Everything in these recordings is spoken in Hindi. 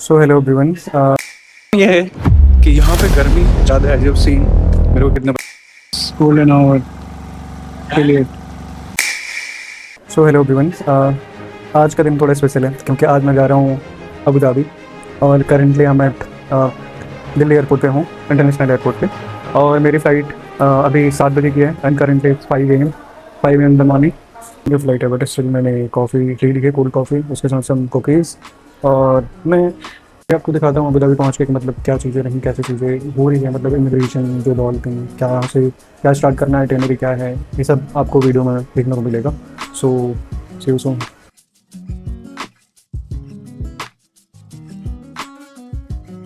सो हेलो एवरीवन। ये है कि यहाँ पे गर्मी ज़्यादा है। जब सीन मेरे को कितने school an hour affiliate. So hello everyone. आज का दिन थोड़ा स्पेशल है क्योंकि आज मैं जा रहा हूँ अबू धाबी और करेंटली हम एट दिल्ली एयरपोर्ट पे हूँ, इंटरनेशनल एयरपोर्ट पे। और मेरी फ़्लाइट अभी 7 बजे की है and currently 5 AM in the morning जो फ्लाइट है। बट स्टिल मैंने कॉफ़ी ली है, कोल्ड कॉफ़ी, उसके साथ सम कुकीज़। और मैं आपको दिखाता हूँ अबू धाबी पहुँच के कि मतलब क्या चीज़ें रहीं, कैसी चीज़ें हो रही हैं, मतलब इमिग्रेशन जो दौलते हैं, क्या स्टार्ट करना है, टेनरी क्या है, ये सब आपको वीडियो में देखने को मिलेगा। सो सी यू सून।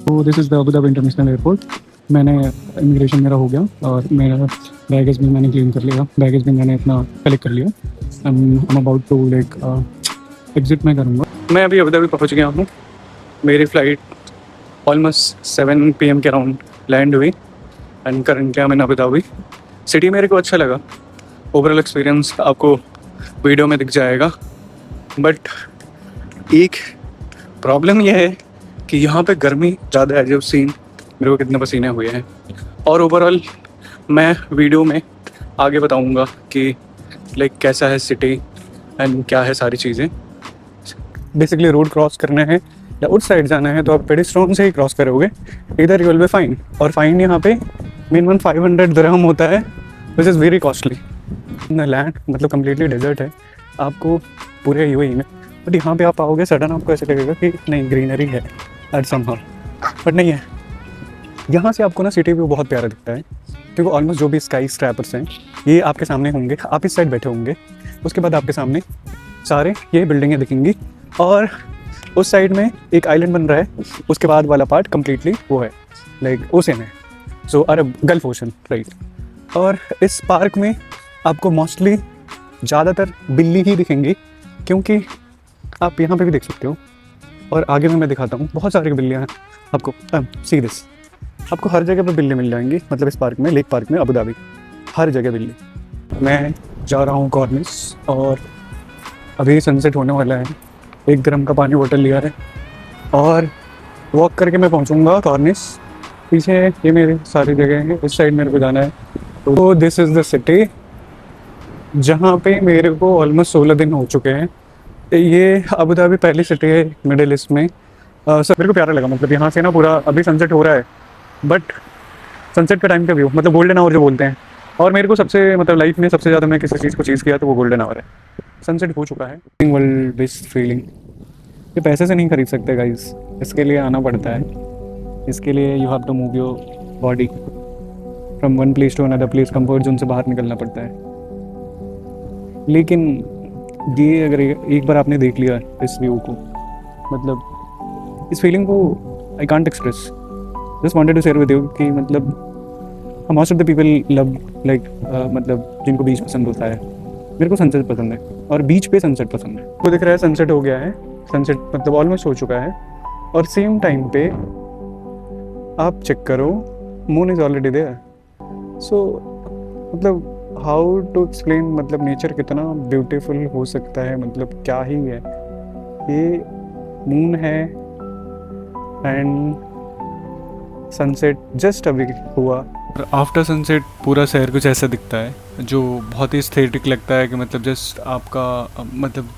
तो this is the Abu Dhabi international airport. मैंने इमिग्रेशन मेरा हो गया और मेरा बैगेज भी मैंने क्लीन कर लिया, बैगेज भी मैंने अपना कलेक्ट कर लिया। I am about to like exit मैं करूँगा। मैं अभी अबू धाबी पहुँच गया हूँ। मेरी फ़्लाइट ऑलमोस्ट 7 PM के अराउंड लैंड हुई and currently I M in Abu Dhabi. City मेरे को अच्छा लगा, ओवरऑल एक्सपीरियंस आपको वीडियो में दिख जाएगा। बट एक प्रॉब्लम यह है कि यहाँ पे गर्मी ज़्यादा है। जब सीन मेरे को कितने पसीने हुए हैं, और ओवरऑल मैं वीडियो में आगे बताऊँगा कि लाइक कैसा है सिटी एंड क्या है सारी चीज़ें। बेसिकली रोड क्रॉस करना है या उस साइड जाना है तो आप पेडिस्ट्रोन से ही क्रॉस करोगे, इधर यू विल बी फाइन। और फाइन यहाँ पे मिनिमम 500 दिरहम होता है, which is very costly. In land मतलब कम्प्लीटली डेजर्ट है आपको पूरे यूएई में। बट यहाँ पे आप आओगे सडन आपको ऐसे लगेगा कि नहीं ग्रीनरी है एट समहाउ, बट नहीं है। यहाँ से आपको ना सिटी व्यू बहुत प्यारा दिखता है क्योंकि ऑलमोस्ट जो भी स्काई स्क्रैपर्स हैं ये आपके सामने होंगे, आप इस साइड बैठे होंगे, उसके बाद आपके सामने सारे ये बिल्डिंगें दिखेंगी और उस साइड में एक आइलैंड बन रहा है, उसके बाद वाला पार्ट कम्प्लीटली वो है लाइक ओशन है, सो अरब गल्फ ओशन राइट। और इस पार्क में आपको मोस्टली ज़्यादातर बिल्ली ही दिखेंगी क्योंकि आप यहाँ पे भी देख सकते हो और आगे में मैं दिखाता हूँ बहुत सारी बिल्लियाँ हैं आपको। सी दिस, आपको हर जगह पर बिल्ली मिल जाएंगी, मतलब इस पार्क में, लेक पार्क में अबू धाबी हर जगह बिल्ली। मैं जा रहा हूँ कॉर्निश और अभी सनसेट होने वाला है। 1 ग्राम का पानी बोतल लिया है और वॉक करके मैं पहुँचूँगा कॉर्निश। पीछे ये मेरी सारी जगह हैं, इस साइड मेरे को जाना है। तो दिस इज़ द सिटी जहाँ पे मेरे को ऑलमोस्ट 16 दिन हो चुके हैं। ये अबू धाबी पहली सिटी है मिडिल ईस्ट में। सब मेरे को प्यारा लगा, मतलब यहाँ से ना पूरा अभी सनसेट हो रहा है, बट सनसेट का टाइम का व्यू मतलब गोल्डन आवर जो बोलते हैं। और मेरे को सबसे मतलब लाइफ में सबसे ज़्यादा मैं किसी चीज़ को चीज़ किया तो वो गोल्डन आवर है। सनसेट हो चुका है। वर्ल्ड बेस्ट फीलिंग ये पैसे से नहीं खरीद सकते गाइस, इसके लिए आना पड़ता है। इसके लिए you have to move your body from one place to another place, comfort zone से बाहर निकलना पड़ता है। लेकिन ये अगर एक बार आपने देख लिया इस व्यू को, मतलब इस फीलिंग को I can't express. Just wanted to share with you कि मतलब most of the people love like मतलब जिनको बीच पसंद होता है, मेरे को सनसेट पसंद है और बीच पे सनसेट पसंद है। तो दिख रहा है सनसेट हो गया है, सनसेट मतलब ऑलमोस्ट हो चुका है। और सेम टाइम पे आप चेक करो मून इज़ ऑलरेडी देयर। सो मतलब हाउ टू एक्सप्लेन, मतलब नेचर कितना ब्यूटीफुल हो सकता है, मतलब क्या ही है ये। मून है एंड सनसेट जस्ट अभी हुआ। आफ्टर सनसेट पूरा शहर कुछ ऐसा दिखता है जो बहुत ही एस्थेटिक लगता है कि मतलब जस्ट आपका मतलब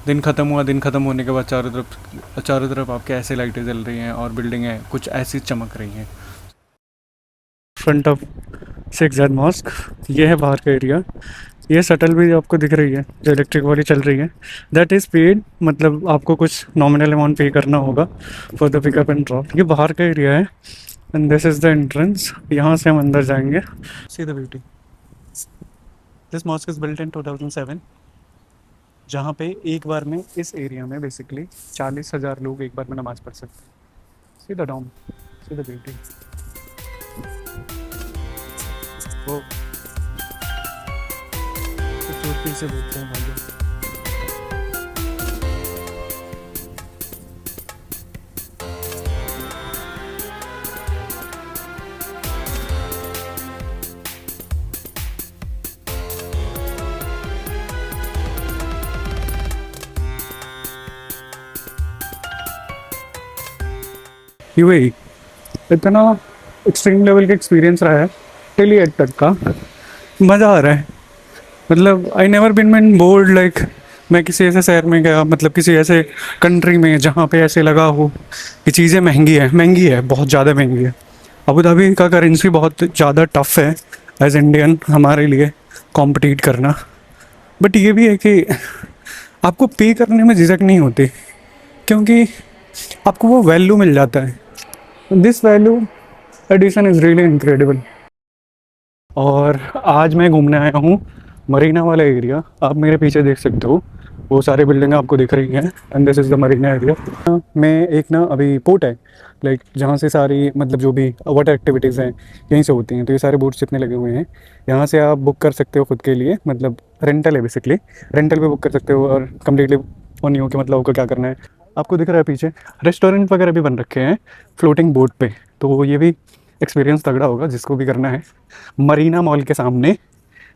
दिन ख़त्म हुआ, दिन ख़त्म होने के बाद चारों तरफ आपके ऐसे लाइटें जल रही हैं और बिल्डिंगें कुछ ऐसी चमक रही हैं। Front of Sheikh Zayed mask, ये है बाहर का एरिया। ये शटल भी आपको दिख रही है जो इलेक्ट्रिक वाली चल रही है, दैट इज़ पेड, मतलब आपको कुछ नॉमिनल अमाउंट पे करना होगा for the pickup and drop. ये बाहर का एरिया है and this is the entrance. यहाँ से हम अंदर जाएंगे। See the beauty. This mosque is built in 2007, जहाँ पे एक बार में इस एरिया में बेसिकली 40,000 लोग एक बार में नमाज़ पढ़ सकते हैं। See the dome, see the beauty. वो खूबसूरती से देखते हैं भाई। यूएई इतना एक्सट्रीम लेवल का एक्सपीरियंस रहा है टिल एट तक का, मज़ा आ रहा है। मतलब I never been main board like मैं किसी ऐसे शहर में गया, मतलब किसी ऐसे कंट्री में जहाँ पे ऐसे लगा हो कि चीज़ें महंगी है, बहुत ज़्यादा महंगी है। अबू धाबी का करेंसी बहुत ज़्यादा टफ है एज इंडियन हमारे लिए कॉम्पिटिट करना, बट ये भी है कि आपको पे करने में झिझक नहीं होती क्योंकि आपको वो वैल्यू मिल जाता है। This value addition is really incredible. और आज मैं घूमने आया हूँ मरीना वाला एरिया। आप मेरे पीछे देख सकते हो, वो सारी बिल्डिंगें आपको दिख रही हैं and this is the Marina area. में एक ना अभी पोर्ट है लाइक जहाँ से सारी मतलब जो भी वाटर एक्टिविटीज़ हैं यहीं से होती हैं। तो ये सारे बोट्स जितने लगे हुए हैं यहाँ से आप बुक कर सकते हो खुद के लिए, मतलब रेंटल है बेसिकली, रेंटल पे बुक कर सकते हो और कम्प्लीटली ऑन यू कि मतलब आपको क्या करना है। आपको दिख रहा है पीछे रेस्टोरेंट वगैरह भी बन रखे हैं फ्लोटिंग बोट पे, तो ये भी एक्सपीरियंस तगड़ा होगा जिसको भी करना है। मरीना मॉल के सामने,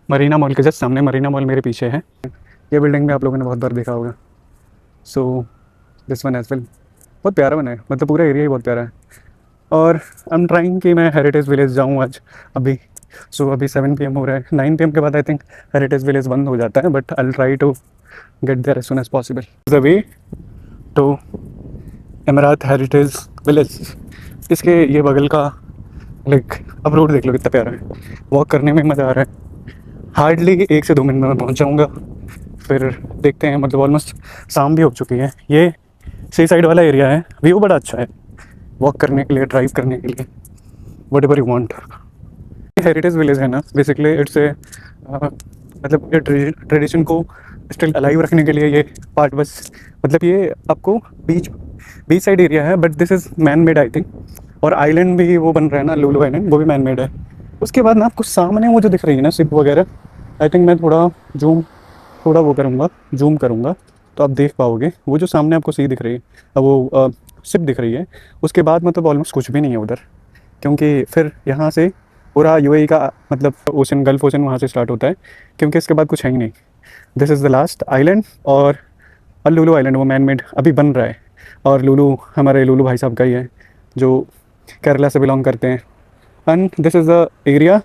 मरीना मॉल के जस्ट सामने मरीना मॉल मेरे पीछे है। ये बिल्डिंग भी आप लोगों ने बहुत बार देखा होगा। So this one as well बहुत प्यारा बना है, मतलब पूरा एरिया ही बहुत प्यारा है। और आई एम ट्राइंग कि मैं हेरिटेज विलेज जाऊँ आज अभी। सो अभी 7 PM हो रहा है, 9 PM के बाद आई थिंक हेरिटेज विलेज बंद हो जाता है, but I will try to get there as soon as possible. The way to Emarat heritage village, इसके ये बगल का लाइक अब रोड देख लो कितना प्यारा है, वॉक करने में मज़ा आ रहा है। हार्डली 1 से 2 मिनट में मैं पहुंच जाऊंगा। फिर देखते हैं, मतलब ऑलमोस्ट शाम भी हो चुकी है। ये सी साइड वाला एरिया है, व्यू बड़ा अच्छा है वॉक करने के लिए, ड्राइव करने के लिए, what ever you want. Heritage village है ना बेसिकली, इट्स ए मतलब ये ट्रेडिशन को स्टिल अलाइव रखने के लिए ये पार्ट बस, मतलब ये आपको बीच साइड एरिया है but this is man made I think. और आइलैंड भी वो बन रहा है ना लुलु आइलैंड, वो भी मैन मेड है। उसके बाद ना आपको सामने वो जो दिख रही है ना शिप वगैरह, आई थिंक मैं थोड़ा वो करूँगा, जूम करूँगा तो आप देख पाओगे वो जो सामने आपको सी दिख रही है वो शिप दिख रही है। उसके बाद मतलब ऑलमोस्ट कुछ भी नहीं है उधर, क्योंकि फिर यहाँ से पूरा यूएई का मतलब ओशन, गल्फ ओशन वहाँ से स्टार्ट होता है, क्योंकि इसके बाद कुछ है ही नहीं। This is the last island. और लुलु आइलैंड वो मैन मेड अभी बन रहा है, और लुलु हमारे लुलु भाई साहब का ही है जो केरला से बिलोंग करते हैं। And this is the area.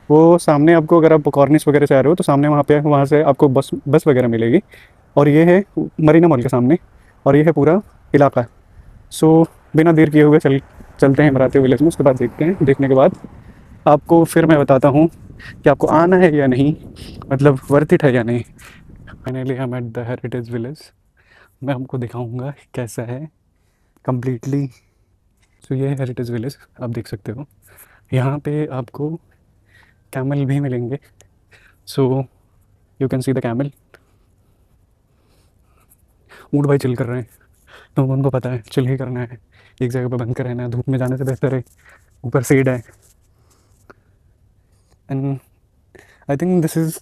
वो सामने आपको अगर आप कॉर्निश वगैरह से आ रहे हो तो सामने वहाँ से आपको बस वगैरह मिलेगी। और ये है मरीना मॉल के सामने, और ये है पूरा इलाका। सो बिना देर किए हुए चलते हैं मराठी विलेज में। उसके बाद देखते हैं, देखने के बाद आपको फिर मैं बताता हूँ कि आपको आना है या नहीं, मतलब वर्थ इट है या नहीं। Finally I am at the heritage village. मैं आपको दिखाऊंगा कैसा है कम्प्लीटली। सो ये है हेरिटेज विलेज, आप देख सकते हो। यहाँ पे आपको कैमल भी मिलेंगे, so you can see the camel. ऊँट भाई चिल कर रहे हैं, तो उनको पता है चिल ही करना है, एक जगह पर बंद कर रहना है, धूप में जाने से बेहतर है, ऊपर शेड है। And I think this is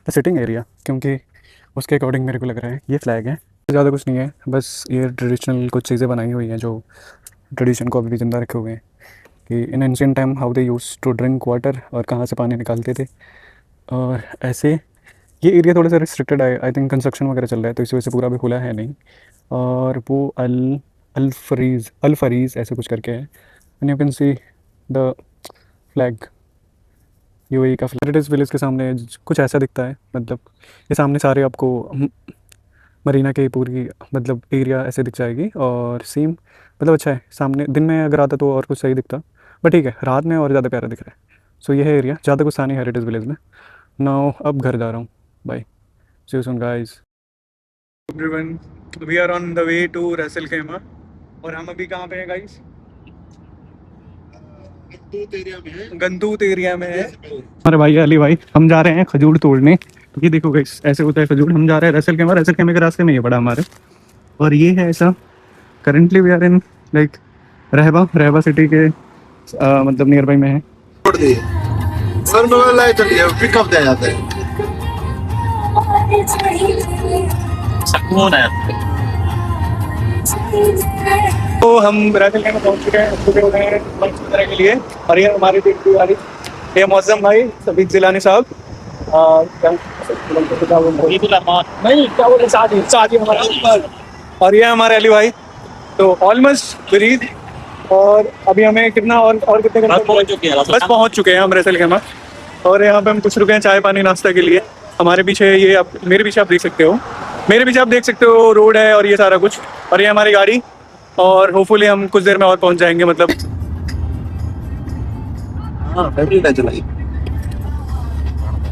the sitting area, क्योंकि उसके अकॉर्डिंग मेरे को लग रहा है ये फ्लैग है। ज़्यादा कुछ नहीं है, बस ये ट्रेडिशनल कुछ चीज़ें बनाई हुई हैं जो ट्रेडिशन को अभी भी ज़िंदा रखे हुए हैं, कि in ancient time how they use to drink water, और कहाँ से पानी निकालते थे। और ऐसे ये एरिया थोड़ा सा रिस्ट्रिक्टेड है, आई थिंक कंस्ट्रक्शन वगैरह चल रहा है तो इस वजह से पूरा भी खुला है नहीं। और वो अल फरीज़ ऐसे कुछ करके है। And you can see the flag, UAE का फ्लैग। हेरिटेज विलेज के सामने कुछ ऐसा दिखता है, मतलब ये सामने सारे आपको मरीना की पूरी मतलब एरिया ऐसे दिख जाएगी। और सेम मतलब अच्छा है, सामने दिन में अगर आता तो और कुछ सही दिखता, बट ठीक है रात में और ज़्यादा प्यारा दिख रहा है। सो ये है एरिया, ज़्यादा कुछ था नहीं हेरिटेज विलेज में। नाउ अब घर जा रहा हूँ, bye, see you soon guys. Everyone, we are on the way to Ras al Khaimah. और हम अभी कहाँ पे हैं गाइस? गंदूत एरिया में है। हमारे भाई अली भाई, हम जा रहे हैं खजूर तोड़ने। तो ये देखो गाइस ऐसे होता है खजूर। हम जा रहे हैं रसेल खेमे के रास्ते में ये पड़ा हमारे। और ये है ऐसा, currently we are in like Rahba city के मतलब नियर बाई में है। छोड़ दिए सर, मोबाइल लाए चलिए पिकअप दे जाते हैं। तो हम रसेल खेमा पहुंच चुके हैं, सुबह हो गए हैं लंच वगैरह के लिए। और ये हमारी देखने वाली ये मौसम भाई सभी जिलानी साहब, नहीं क्या बोले शादी हमारा। और ये हमारे अली भाई। तो ऑलमोस्ट ब्रीद और अभी हमें कितना और कितने घंटे बस पहुंच चुके हैं हम रसेल खेमा। और यहाँ पे हम कुछ रुके हैं चाय पानी नाश्ता के लिए। हमारे पीछे ये आप मेरे पीछे आप देख सकते हो, मेरे पीछे आप देख सकते हो रोड है और ये सारा कुछ, और ये हमारी गाड़ी। और होपफुली हम कुछ देर में और पहुंच जाएंगे मतलब।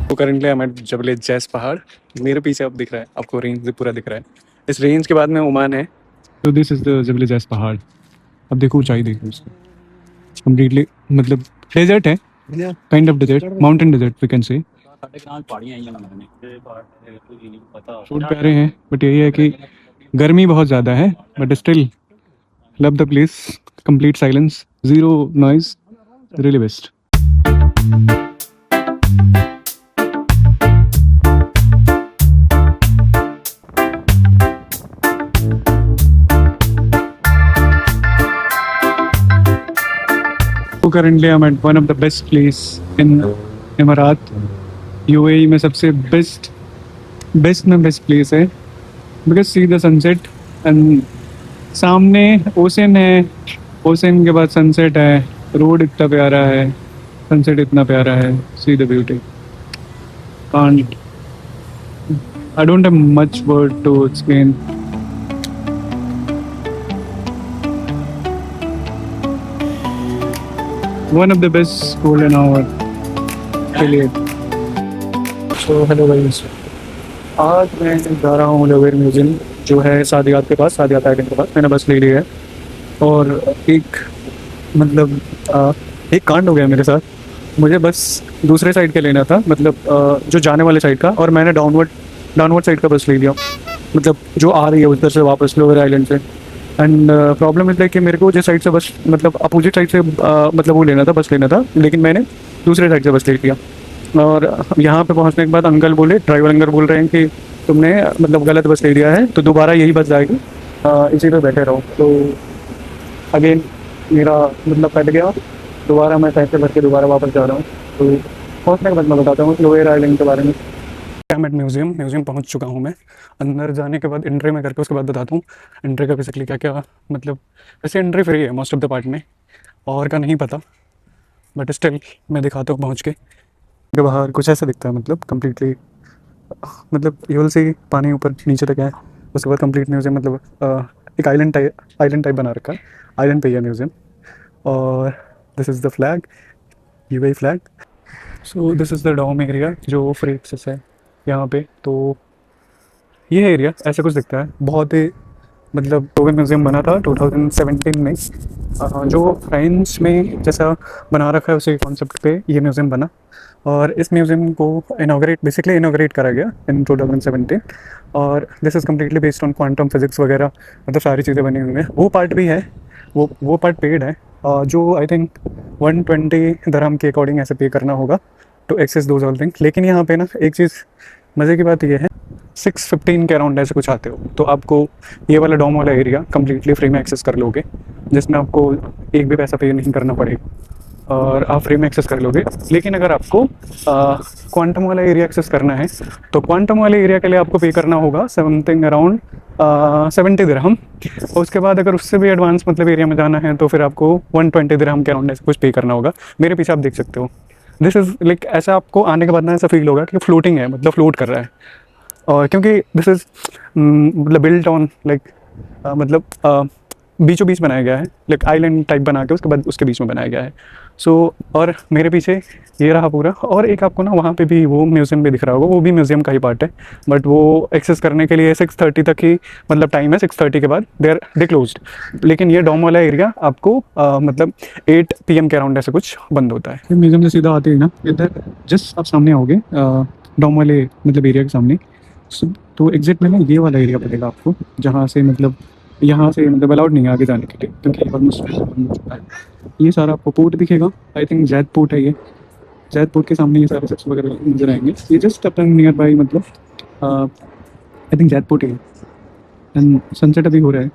तो करेंटली हम एट जबल जैस पहाड़। मेरे पीछे अब दिख रहा है आपको, रेंज पूरा दिख रहा है। इस रेंज के बाद में ओमान है। तो दिस इज द जबल जैस पहाड़। अब देखो ऊंचाई देखो उसकी, कम्प्लीटली मतलब डेजर्ट है, kind of desert, mountain desert we can say. Food प्यारे हैं बट यही है कि गर्मी बहुत ज़्यादा है, but still love the place. Complete silence, zero noise, really best. Currently I am at one of the best place in Emarat. UAE में सबसे बेस्ट में बेस्ट प्लेस है, because see the sunset and सामने ओशन है, ओशन के बाद सनसेट है, रोड इतना प्यारा है, सनसेट इतना प्यारा है, see the beauty. Can't I don't have much word to explain. One of the best golden hour affiliate. So hello guys, आज मैं जा रहा हूँ लोवेर म्यूजियम जो है सादियात के पास, सादियात आइलैंड के पास। मैंने बस ले ली है और एक मतलब एक कांड हो गया मेरे साथ। मुझे बस दूसरे साइड के लेना था, मतलब जो जाने वाले साइड का, और मैंने डाउनवर्ड साइड का बस ले लिया, मतलब जो आ रही है उधर से वापस लोवेर आइलैंड से। एंड प्रॉब्लम इज लाइक कि मेरे को जिस साइड से बस मतलब अपोजिट साइड से मतलब वो लेना था, बस लेना था, लेकिन मैंने दूसरे साइड से बस ले लिया। और यहाँ पे पहुँचने के बाद अंकल बोले, ड्राइवर अंकल बोल रहे हैं कि तुमने मतलब गलत बस ले लिया है, तो दोबारा यही बस जाएगी, इसी पे बैठे रहो। तो अगेन मेरा मतलब कट गया, दोबारा मैं पैसे भर के दोबारा वापस जा रहा हूँ। तो पहुँचने के बाद मैं बताता हूँ लोवेर आइलैंड के बारे में। मैं एट म्यूज़ियम पहुंच चुका हूं मैं। अंदर जाने के बाद एंट्री में करके उसके बाद बताता हूँ एंट्री का बेसिकली क्या क्या, मतलब वैसे एंट्री फ्री है मोस्ट ऑफ द पार्ट में, और का नहीं पता, बट स्टिल मैं दिखाता हूँ पहुँच के बाहर कुछ ऐसा दिखता है, मतलब कम्प्लीटली मतलब यू विल सी पानी ऊपर नीचे तक है। उसके बाद कंप्लीट म्यूज़ियम मतलब एक आइलैंड टाइप बना रखा है, आइलैंड पे है म्यूज़ियम। और this is the flag, UAE flag. So this is the dome area जो फ्री एक्सेस है यहाँ पे। तो ये एरिया ऐसा कुछ दिखता है, बहुत ही मतलब लोवेर म्यूज़ियम बना था 2017 में, जो फ्रांस में जैसा बना रखा है उसी कॉन्सेप्ट पे ये म्यूज़ियम बना। और इस म्यूज़ियम को बेसिकली इनॉग्रेट करा गया इन 2017। और this is completely based on quantum physics वगैरह, मतलब सारी चीज़ें बनी हुई हैं। वो पार्ट भी है, वो पार्ट पेड है, जो आई थिंक 120 दिरहम के अकॉर्डिंग ऐसे पे करना होगा to access those all thing. लेकिन यहाँ पे ना एक चीज़ मज़े की बात ये है, 615 के अराउंड ऐसे कुछ आते हो तो आपको ये वाला डोम वाला एरिया कम्प्लीटली फ्री में एक्सेस कर लोगे, जिसमें आपको एक भी पैसा पे नहीं करना पड़ेगा और आप फ्री में एक्सेस कर लोगे। लेकिन अगर आपको क्वांटम वाला एरिया एक्सेस करना है तो क्वांटम वाले एरिया के लिए आपको पे करना होगा समथिंग अराउंड 70 दिरहम। उसके बाद अगर उससे भी एडवांस मतलब एरिया में जाना है तो फिर आपको 120 दिरहम के अराउंड ऐसे कुछ पे करना होगा। मेरे पीछे आप देख सकते हो, दिस इज़ लाइक ऐसा आपको आने के बाद ना ऐसा फील होगा कि फ्लोटिंग है, मतलब फ्लोट कर रहा है। और क्योंकि दिस इज़ मतलब बिल्ट ऑन लाइक मतलब बीचों बीच बनाया गया है, लाइक आइलैंड टाइप बना के उसके बाद उसके बीच में बनाया गया है। सो और मेरे पीछे ये रहा पूरा। और एक आपको ना वहाँ पे भी वो म्यूज़ियम भी दिख रहा होगा, वो भी म्यूज़ियम का ही पार्ट है, बट वो एक्सेस करने के लिए 6:30 तक ही मतलब टाइम है, 6:30 के बाद दे क्लोज्ड। लेकिन ये डोम वाला एरिया आपको मतलब 8 PM के अराउंड ऐसे कुछ बंद होता है। म्यूज़ियम से सीधा आते ही ना इधर जस्ट आप सामने आओगे डोम वाले मतलब एरिया के सामने, तो एग्जिट में ना ये वाला एरिया पड़ेगा आपको, जहाँ से मतलब यहाँ से मतलब अलाउड नहीं है आगे जाने के लिए, क्योंकि ऑलमोस्ट बंद हो चुका है। ये सारा आपको पोर्ट दिखेगा, आई थिंक जैद पोर्ट है ये, जैद पोर्ट के सामने ये सारे शिप्स वगैरह नजर आएंगे। ये जस्ट अपना नियर बाई मतलब आई थिंक जैद पोर्ट है। एंड सनसेट अभी हो रहा है।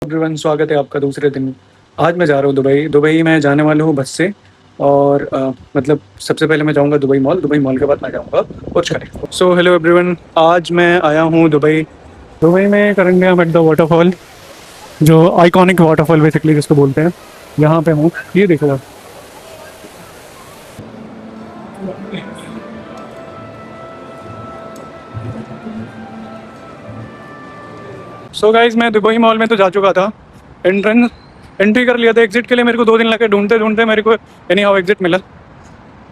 एवरीवन, स्वागत है आपका दूसरे दिन। आज मैं जा रहा हूँ दुबई में जाने वाला हूँ बस से। और मतलब सबसे पहले मैं जाऊँगा दुबई मॉल के बाद मैं जाऊँगा बुर्ज खलीफा। सो हेलो एवरीवन, आज मैं आया हूँ दुबई में currently I am at the waterfall. जो आइकॉनिक वाटरफॉल बेसिकली जिसको बोलते हैं, यहाँ पे हूँ। ये देखो आप। सो गाइज मैं दुबई मॉल में तो जा चुका था, एंट्री कर लिया था। एग्जिट के लिए मेरे को 2 दिन लगे, ढूंढते ढूंढते मेरे को एनी हाउ एग्जिट मिला।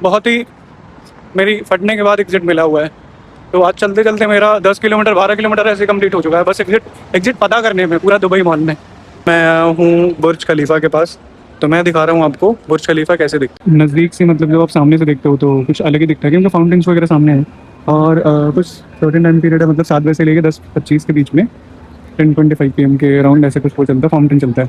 बहुत ही मेरी फटने के बाद एग्जिट मिला हुआ है। तो आज चलते चलते मेरा 10 किलोमीटर 12 किलोमीटर ऐसे कंप्लीट हो चुका है, बस एग्जिट पता करने में पूरा दुबई मॉल में। मैं आया हूँ बुर्ज खलीफा के पास, तो मैं दिखा रहा हूँ आपको बुर्ज खलीफा कैसे दिखता है नज़दीक से। मतलब जब आप सामने से देखते हो तो कुछ अलग ही दिखता है, क्योंकि फाउंटेन्स वगैरह सामने हैं। और कुछ सर्टेन टाइम पीरियड है, मतलब 7 बजे से लेकर 10-25 के बीच में 10-25 PM के अराउंड ऐसे कुछ वो चलता है, फाउंटेन चलता है।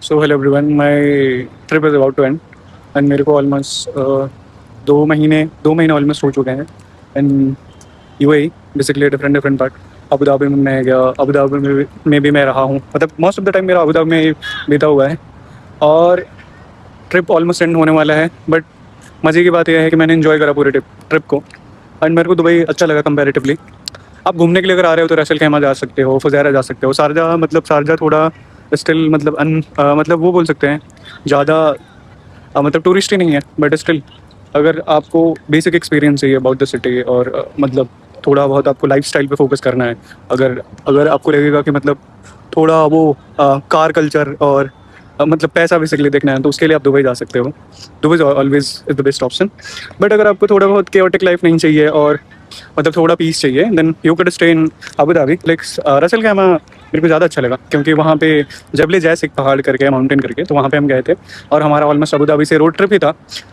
So hello everyone, my trip is about to end and मेरे को ऑलमोस्ट 2 महीने ऑलमोस्ट हो चुके हैं and UAE basically different part. Abu Dhabi में मैं गया, अबू धाबी में भी मैं रहा हूँ, मतलब मोस्ट ऑफ द टाइम मेरा अबू धाबी में ही बीता हुआ है। और ट्रिप ऑलमोस्ट एंड होने वाला है, बट मज़े की बात यह है कि मैंने इन्जॉय करा पूरे ट्रिप को एंड मेरे को दुबई अच्छा लगा कंपैरेटिवली। आप घूमने के लिए अगर आ रहे हो तो रसल खैमा जा सकते हो, फुज़ैरा जा सकते हो, शारजा, मतलब शारजा थोड़ा स्टिल मतलब मतलब वो बोल सकते हैं ज़्यादा मतलब टूरिस्ट ही नहीं है, बट स्टिल अगर आपको बेसिक एक्सपीरियंस चाहिए अबाउट द सिटी और मतलब थोड़ा बहुत आपको लाइफस्टाइल पे फोकस करना है, अगर आपको लगेगा कि मतलब थोड़ा वो कार कल्चर और मतलब पैसा बेसिकली देखना है, तो उसके लिए आप दुबई जा सकते हो। Dubai always is the best option. But अगर आपको थोड़ा बहुत केओटिक लाइफ नहीं चाहिए और मतलब थोड़ा पीस चाहिए, then you can stay in Abu Dhabi. Like Ras al Khaimah मेरे को ज़्यादा अच्छा लगा, क्योंकि वहाँ पे जबले जैस एक पहाड़ करके माउंटेन करके, तो वहाँ पे हम गए थे और हमारा ऑलमोस्ट अबू धाबी से रोड ट्रिप ही था।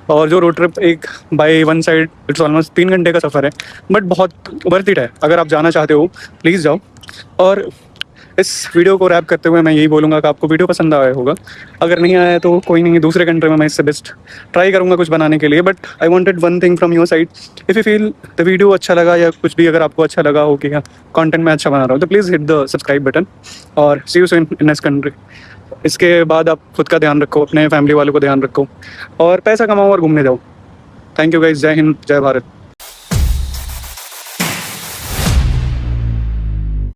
और जो रोड ट्रिप एक by one side it's almost 3 घंटे का सफ़र है, बट बहुत वर्थ इट है। अगर आप जाना चाहते हो प्लीज़ जाओ। और इस वीडियो को रैप करते हुए मैं यही बोलूँगा कि आपको वीडियो पसंद आया होगा। अगर नहीं आया तो कोई नहीं, दूसरे कंट्री में मैं इससे बेस्ट ट्राई करूँगा कुछ बनाने के लिए। But I wanted one thing from your side, if you feel the video अच्छा लगा या कुछ भी अगर आपको अच्छा लगा हो कि हाँ कंटेंट मैं अच्छा बना रहा हूँ, तो please hit the subscribe button और see you soon in next country. इसके बाद आप खुद का ध्यान रखो, अपने फैमिली वालों को ध्यान रखो और पैसा कमाओ और घूमने जाओ। थैंक यू गाइज, जय हिंद, जय भारत।